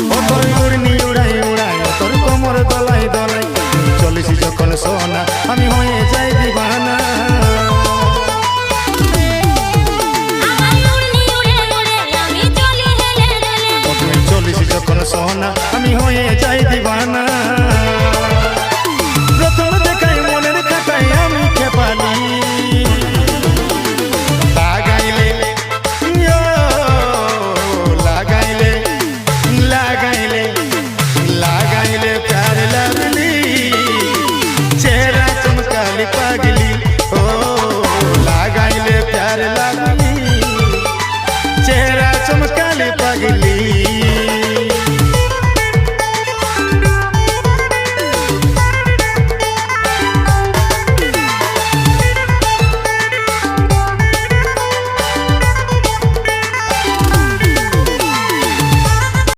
ও তোর ঘূর্ণি উড়াই উড়াই ও তোর কোমর দলাই দলাই চলিস যখন সোনা আমি হয়ে যাই দিবানা চলিস যখন সোনা আমি হয়ে যাই